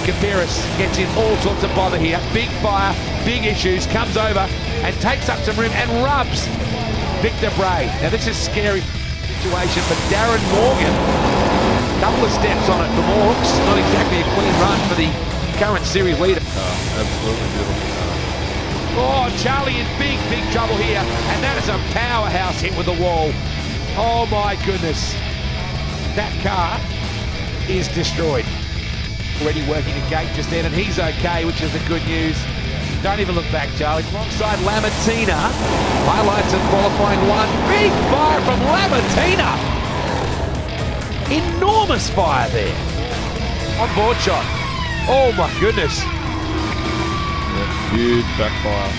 Capiris gets in all sorts of bother here. Big fire, big issues, comes over and takes up some room and rubs Victor Bray. Now this is a scary situation for Darren Morgan. Couple of steps on it for Morgs. Not exactly a clean run for the current series leader. Absolutely beautiful. Oh, Charlie in big trouble here. And that is a powerhouse hit with the wall. Oh my goodness. That car is destroyed. Already working a gate just then, and he's okay, which is the good news. Don't even look back, Charlie. Alongside Lamartina. Highlights of qualifying one. Big fire from Lamartina. Enormous fire there. On board shot. Oh my goodness. Yeah, huge backfire.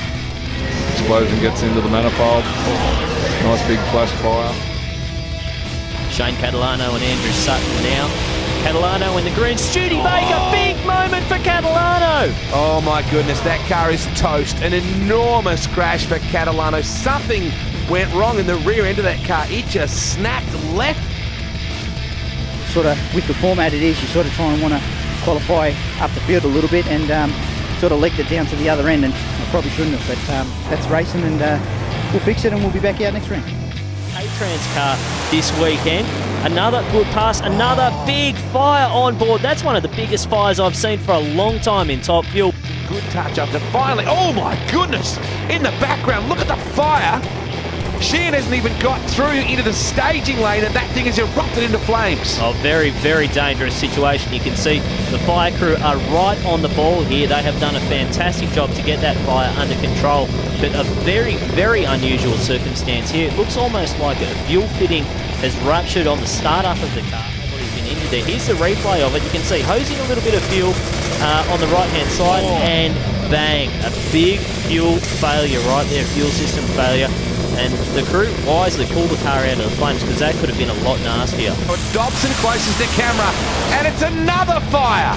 Explosion gets into the manifold. Nice big flash fire. Shane Catalano and Andrew Sutton now. Catalano in the green. Study Baker, big moment for Catalano. Oh my goodness, that car is toast. An enormous crash for Catalano. Something went wrong in the rear end of that car. It just snapped left. Sort of, with the format it is, you sort of try and want to qualify up the field a little bit and sort of legged it down to the other end, and I probably shouldn't have, but that's racing, and we'll fix it and we'll be back out next round. A-Trans car this weekend. Another good pass, another big fire on board. That's one of the biggest fires I've seen for a long time in Top Fuel. Good touch up to finally, oh my goodness, in the background, look at the fire. Sheehan hasn't even got through into the staging lane and that thing has erupted into flames. Oh, very dangerous situation. You can see the fire crew are right on the ball here. They have done a fantastic job to get that fire under control, but a very unusual circumstance here. It looks almost like a fuel fitting has ruptured on the start-up of the car. Nobody's been injured there. Here's the replay of it. You can see hosing a little bit of fuel on the right-hand side, and bang, a big fuel failure right there, fuel system failure. And the crew wisely pulled the car out of the flames because that could have been a lot nastier. Dobson closest to camera, and it's another fire!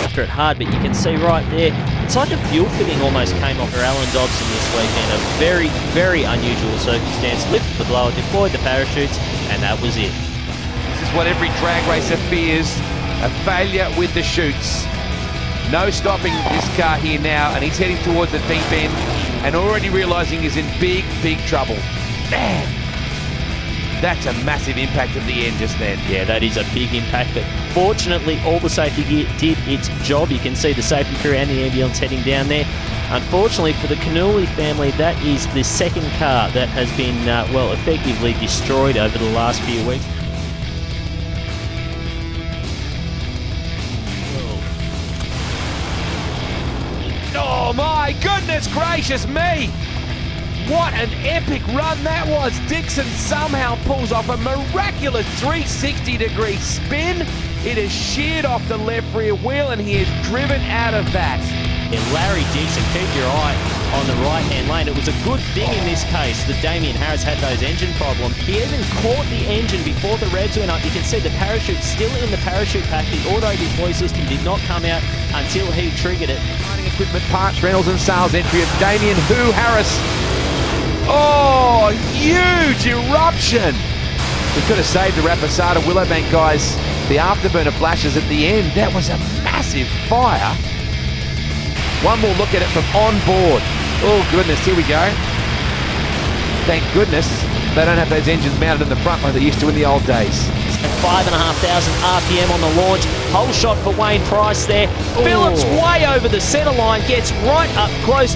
After it hard, but you can see right there, it's like a fuel fitting almost came off for Alan Dobson this weekend. A very unusual circumstance. Lifted the blower, deployed the parachutes, and that was it. This is what every drag racer fears, a failure with the chutes. No stopping this car here now, and he's heading towards the deep end and already realising he's in big trouble. Man, that's a massive impact at the end just then. Yeah, that is a big impact, but fortunately all the safety gear did its job. You can see the safety crew and the ambulance heading down there. Unfortunately for the Canuli family, that is the second car that has been, well, effectively destroyed over the last few weeks. Oh my goodness gracious me! What an epic run that was! Dixon somehow pulls off a miraculous 360-degree spin. It is sheared off the left rear wheel and he is driven out of that. Yeah, Larry Dixon, keep your eye on the right-hand lane. It was a good thing in this case that Damien Harris had those engine problems. He even caught the engine before the revs went up. You can see the parachute still in the parachute pack. The auto deploy system did not come out until he triggered it. Equipment parts, Reynolds and sales entry of Damien Harris. Oh, huge eruption! We could have saved the Rapisada Willowbank guys. The afterburner flashes at the end. That was a massive fire. One more look at it from on board. Oh goodness, here we go. Thank goodness they don't have those engines mounted in the front like they used to in the old days. 5,500 RPM on the launch. Whole shot for Wayne Price there. Ooh. Phillips way over the centre line, gets right up close.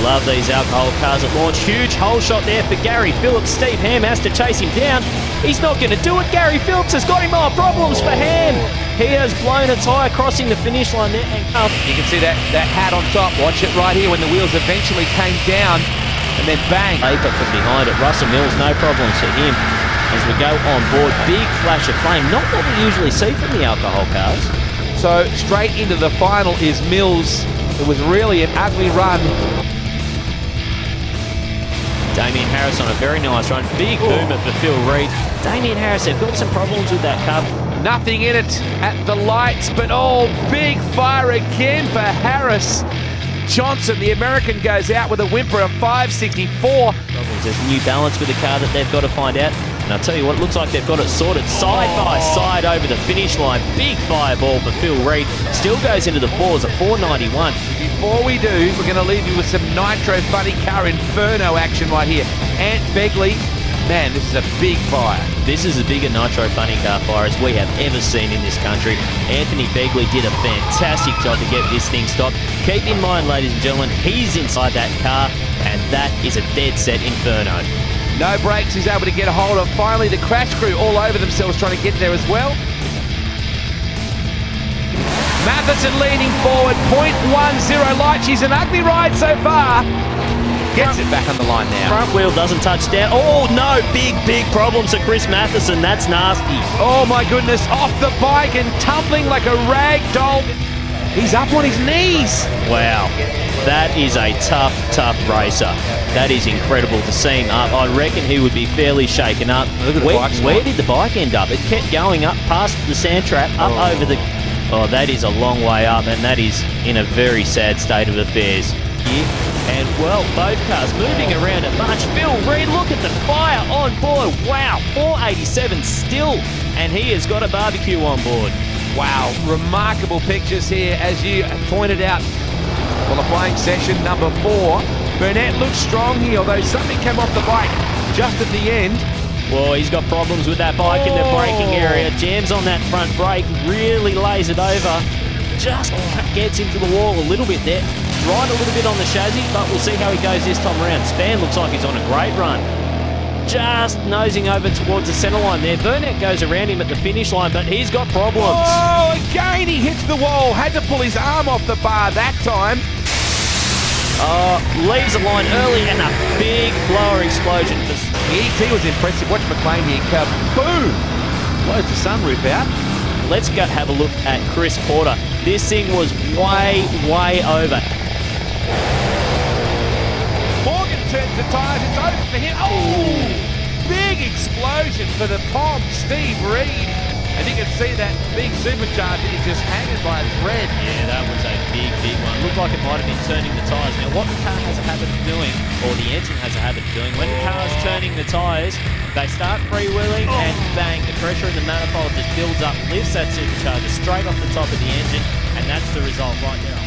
Love these alcohol cars at launch. Huge hole shot there for Gary Phillips. Steve Ham has to chase him down. He's not going to do it. Gary Phillips has got him on. Problems for Ham. He has blown a tyre crossing the finish line there. And you can see that hat on top. Watch it right here when the wheels eventually came down. And then bang. Paper from behind it. Russell Mills, no problems for him. As we go on board, big flash of flame. Not what we usually see from the alcohol cars. So straight into the final is Mills. It was really an ugly run. Damien Harris on a very nice run. Big boomer for Phil Reed. Damien Harris, they've got some problems with that car. Nothing in it at the lights, but oh, big fire again for Harris. Johnson, the American, goes out with a whimper of 564. There's New Balance with a car that they've got to find out. And I'll tell you what, it looks like they've got it sorted side by side over the finish line. Big fireball for Phil Reid. Still goes into the fours, a 491. Before we do, we're going to leave you with some Nitro Funny Car Inferno action right here. Ant Begley, man, this is a big fire. This is a bigger Nitro Funny Car fire as we have ever seen in this country. Anthony Begley did a fantastic job to get this thing stopped. Keep in mind, ladies and gentlemen, he's inside that car, and that is a dead set Inferno. No brakes, he's able to get a hold of. Finally, the crash crew all over themselves trying to get there as well. Matheson leaning forward, 0.10 light. She's an ugly ride so far. Gets it back on the line now. Front wheel doesn't touch down. Oh no, big problems for Chris Matheson. That's nasty. Oh my goodness, off the bike and tumbling like a rag doll. He's up on his knees. Wow, that is a tough racer. That is incredible to see him up. I reckon he would be fairly shaken up. Look at the bike spot. Where did the bike end up? It kept going up past the sand trap, up over the... Oh, that is a long way up, and that is in a very sad state of affairs here. And, well, both cars moving around at much. Phil Reid, look at the fire on board. Wow, 487 still, and he has got a barbecue on board. Wow, remarkable pictures here, as you pointed out. Qualifying session number 4. Burnett looks strong here, although something came off the bike just at the end. Well, he's got problems with that bike in the braking area. Jams on that front brake, really lays it over. Just gets into the wall a little bit there. Right a little bit on the chassis, but we'll see how he goes this time around. Span looks like he's on a great run. Just nosing over towards the centre line there. Burnett goes around him at the finish line, but he's got problems. Oh, again he hits the wall. Had to pull his arm off the bar that time. Leaves the line early and a big blower explosion. The ET was impressive. Watch McLean here. Kaboom! Blows the sunroof out. Let's go have a look at Chris Porter. This thing was way over. Morgan turns the tyres. It's over for him. Oh! Big explosion for the Pom, Steve Reid. And you can see that big supercharger is just hanging by a thread. Yeah, that was a big one. Looked like it might have been turning the tyres. Now, what the car has a habit of doing, or the engine has a habit of doing, when the car's turning the tyres, they start freewheeling and bang, the pressure in the manifold just builds up, lifts that supercharger straight off the top of the engine, and that's the result right there.